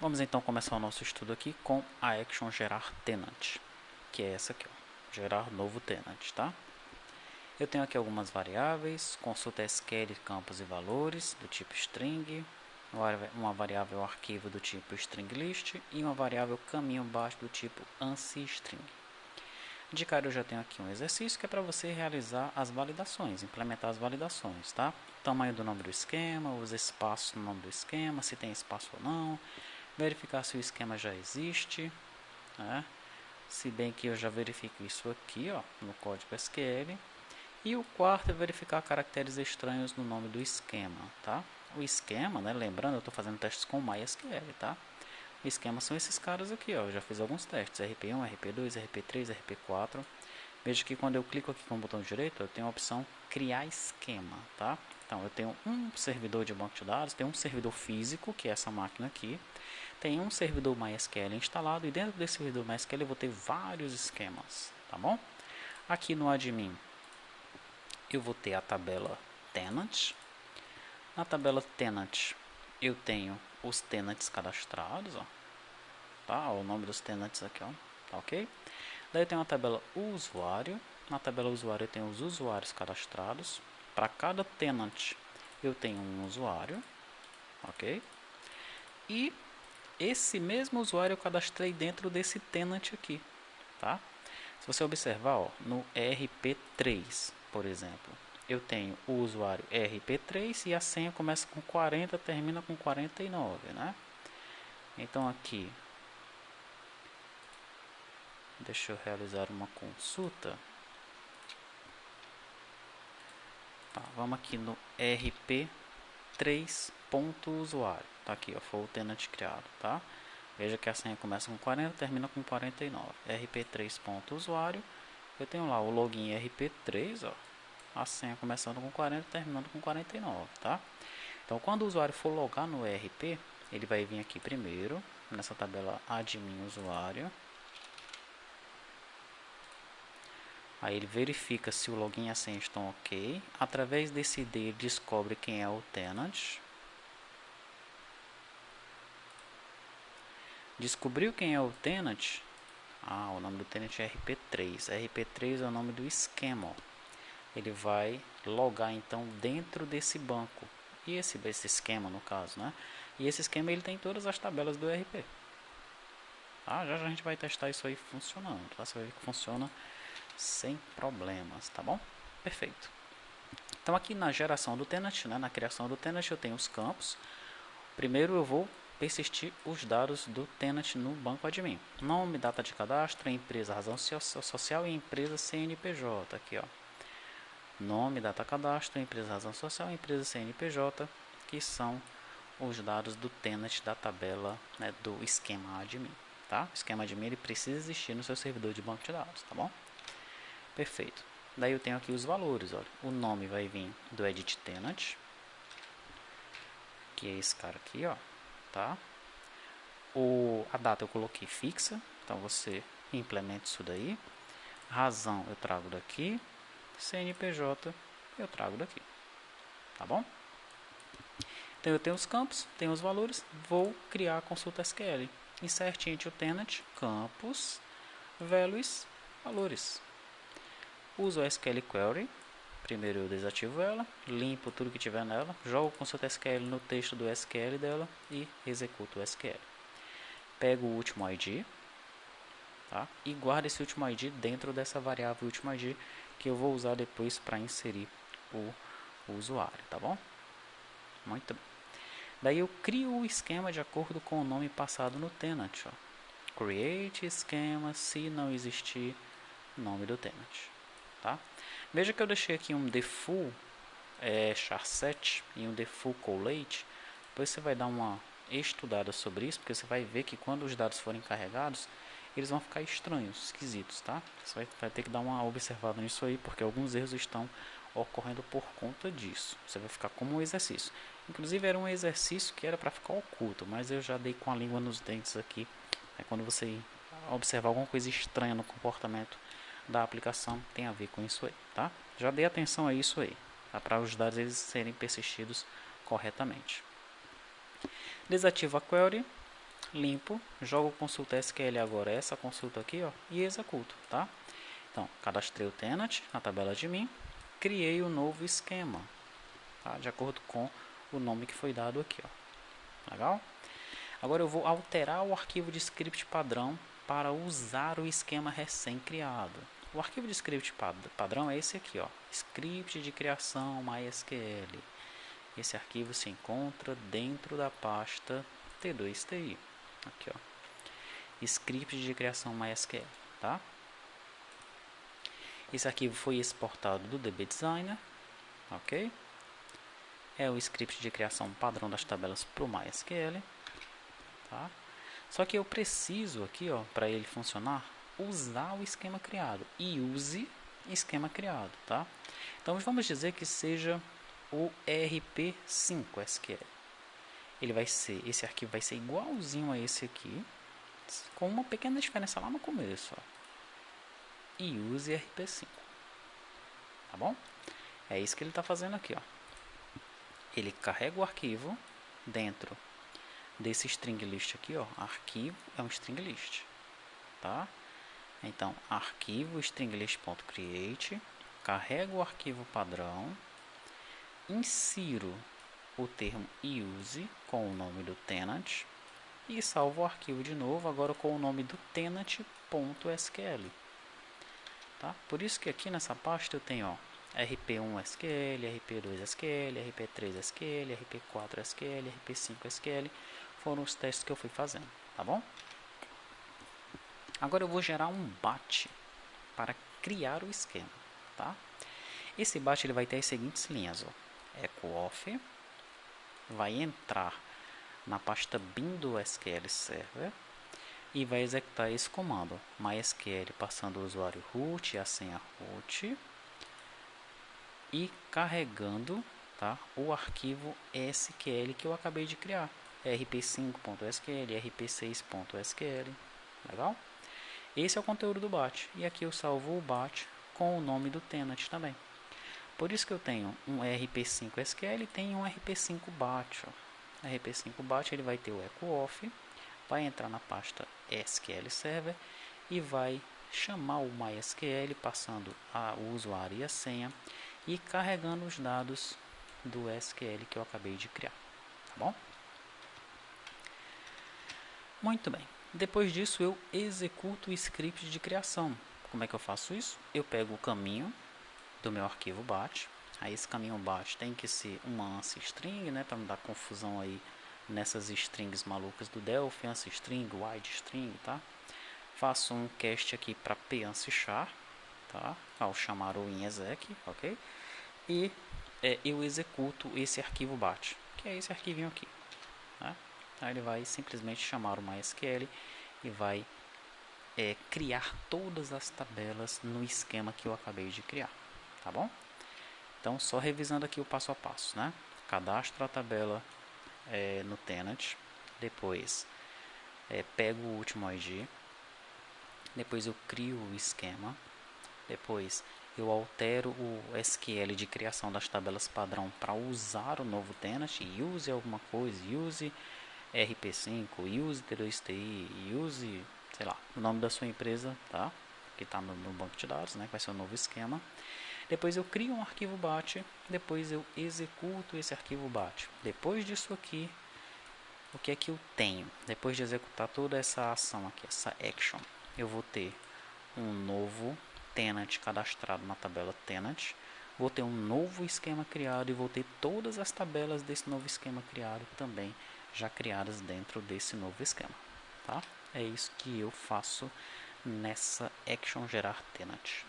Vamos então começar o nosso estudo aqui com a action gerar tenant, que é essa aqui, ó, gerar novo tenant, tá? Eu tenho aqui algumas variáveis, consulta SQL campos e valores do tipo string, uma variável arquivo do tipo string list e uma variável caminho baixo do tipo ANSI string. De cara eu já tenho aqui um exercício que é para você realizar as validações, implementar as validações, tá? Tamanho do nome do esquema, os espaços no nome do esquema, se tem espaço ou não, verificar se o esquema já existe, né? Se bem que eu já verifico isso aqui, ó, no código SQL. E o quarto é verificar caracteres estranhos no nome do esquema, tá? O esquema, né, lembrando, eu estou fazendo testes com MySQL, tá? O esquema são esses caras aqui, ó, eu já fiz alguns testes, RP1, RP2, RP3, RP4. Veja que quando eu clico aqui com o botão direito, eu tenho a opção criar esquema, tá? Então, eu tenho um servidor de banco de dados, tem um servidor físico, que é essa máquina aqui, tem um servidor MySQL instalado e dentro desse servidor MySQL eu vou ter vários esquemas, tá bom? Aqui no admin eu vou ter a tabela tenant. Na tabela tenant eu tenho os tenants cadastrados, ó, tá? O nome dos tenants aqui, ó, tá ok? Daí eu tenho a tabela usuário. Na tabela usuário eu tenho os usuários cadastrados. Para cada tenant eu tenho um usuário, ok? E esse mesmo usuário eu cadastrei dentro desse tenant aqui, tá? Se você observar, ó, no RP3, por exemplo, eu tenho o usuário RP3 e a senha começa com 40, termina com 49, né? Então aqui, deixa eu realizar uma consulta. Tá, vamos aqui no RP3.usuário. Tá aqui, ó, foi o tenant criado, tá? Veja que a senha começa com 40, termina com 49. RP3.usuário. Eu tenho lá o login RP3, ó. A senha começando com 40, terminando com 49, tá? Então, quando o usuário for logar no ERP, ele vai vir aqui primeiro, nessa tabela admin usuário. Aí ele verifica se o login e a senha estão ok. Através desse ID ele descobre quem é o tenant. Descobriu quem é o tenant. Ah, o nome do tenant é RP3. RP3 é o nome do esquema, ó. Ele vai logar então dentro desse banco. E esse esquema no caso, né? E esse esquema ele tem todas as tabelas do ERP. Ah, já a gente vai testar isso aí funcionando, tá? Você vai ver que funciona sem problemas, tá bom? Perfeito. Então aqui na geração do tenant, né, na criação do tenant eu tenho os campos. Primeiro eu vou persistir os dados do tenant no banco admin. Nome, data de cadastro, empresa, razão social e empresa CNPJ. Aqui, ó. Nome, data, cadastro, empresa, razão social, empresa, CNPJ, que são os dados do tenant da tabela, né, do esquema admin, tá? O esquema admin ele precisa existir no seu servidor de banco de dados, tá bom? Perfeito. Daí eu tenho aqui os valores, olha. O nome vai vir do edit tenant, que é esse cara aqui, ó, tá? A data eu coloquei fixa, então você implementa isso daí. Razão eu trago daqui, CNPJ eu trago daqui, tá bom? Então eu tenho os campos, tenho os valores, vou criar a consulta SQL. Insert into tenant, campos, values, valores. Uso a SQL Query, primeiro eu desativo ela, limpo tudo que tiver nela, jogo a consulta SQL no texto do SQL dela e executo o SQL. Pego o último ID, tá? E guardo esse último ID dentro dessa variável último ID que eu vou usar depois para inserir o usuário, tá bom? Muito bem. Daí eu crio o esquema de acordo com o nome passado no tenant, ó. Create esquema se não existir nome do tenant, tá? Veja que eu deixei aqui um default char7 e um default collate. Depois você vai dar uma estudada sobre isso, porque você vai ver que quando os dados forem carregados, eles vão ficar estranhos, esquisitos, tá? Você vai ter que dar uma observada nisso aí, porque alguns erros estão ocorrendo por conta disso. Você vai ficar como um exercício. Inclusive era um exercício que era para ficar oculto, mas eu já dei com a língua nos dentes aqui. É quando você observar alguma coisa estranha no comportamento da aplicação, tem a ver com isso aí, tá? Já dei atenção a isso aí, tá? Para os dados eles serem persistidos corretamente. Desativo a query, limpo, jogo consulta SQL agora, essa consulta aqui, ó, e executo, tá? Então, cadastrei o tenant na tabela de mim, criei um novo esquema, tá? De acordo com o nome que foi dado aqui, ó. Legal? Agora eu vou alterar o arquivo de script padrão para usar o esquema recém-criado. O arquivo de script padrão é esse aqui, ó, script de criação MySQL. Esse arquivo se encontra dentro da pasta T2TI. Aqui, ó, script de criação MySQL, tá? Esse arquivo foi exportado do DB Designer, ok? É o script de criação padrão das tabelas para o MySQL, tá? Só que eu preciso aqui, ó, para ele funcionar, usar o esquema criado. E use esquema criado, tá? Então vamos dizer que seja o RP5 SQL. Ele vai ser, esse arquivo vai ser igualzinho a esse aqui, com uma pequena diferença lá no começo, ó. E use RP5. Tá bom? É isso que ele está fazendo aqui, ó. Ele carrega o arquivo dentro desse string list aqui, ó. Arquivo é um string list, tá? Então, arquivo stringlist.create, carrego o arquivo padrão, insiro o termo use com o nome do tenant e salvo o arquivo de novo, agora com o nome do tenant.sql. Tá? Por isso que aqui nessa pasta eu tenho, ó, RP1 SQL, RP2 SQL, RP3 SQL, RP4 SQL, RP5 SQL, foram os testes que eu fui fazendo, tá bom? Agora eu vou gerar um batch para criar o esquema, tá? Esse batch ele vai ter as seguintes linhas, ó. Echo-off, vai entrar na pasta bin do SQL Server e vai executar esse comando, MySQL passando o usuário root e a senha root e carregando, tá, o arquivo SQL que eu acabei de criar, rp5.sql, rp6.sql, legal? Esse é o conteúdo do batch. E aqui eu salvo o batch com o nome do tenant também. Por isso que eu tenho um RP5 SQL e tenho um RP5 batch. Ó. RP5 batch ele vai ter o echo-off, vai entrar na pasta SQL Server e vai chamar o MySQL passando o usuário e a senha e carregando os dados do SQL que eu acabei de criar. Tá bom? Muito bem. Depois disso eu executo o script de criação. Como é que eu faço isso? Eu pego o caminho do meu arquivo batch. Aí esse caminho batch tem que ser uma ANSI string, né, para não dar confusão aí nessas strings malucas do Delphi, ANSI string, wide string, tá? Faço um cast aqui para p-ANSI char, tá? Ao chamar o inexec, ok? E eu executo esse arquivo batch, que é esse arquivinho aqui, tá? Aí ele vai simplesmente chamar o MySQL e vai criar todas as tabelas no esquema que eu acabei de criar, tá bom? Então, só revisando aqui o passo a passo, né? Cadastro a tabela no tenant, depois pego o último ID, depois eu crio o esquema, depois eu altero o SQL de criação das tabelas padrão para usar o novo tenant, use alguma coisa, use RP5, use T2TI, use, sei lá, o nome da sua empresa, tá? Que está no banco de dados, né? Que vai ser o novo esquema. Depois eu crio um arquivo batch, depois eu executo esse arquivo batch. Depois disso aqui, o que é que eu tenho? Depois de executar toda essa ação aqui, essa action, eu vou ter um novo tenant cadastrado na tabela tenant, vou ter um novo esquema criado e vou ter todas as tabelas desse novo esquema criado também já criadas dentro desse novo esquema, tá? É isso que eu faço nessa action gerar tenant.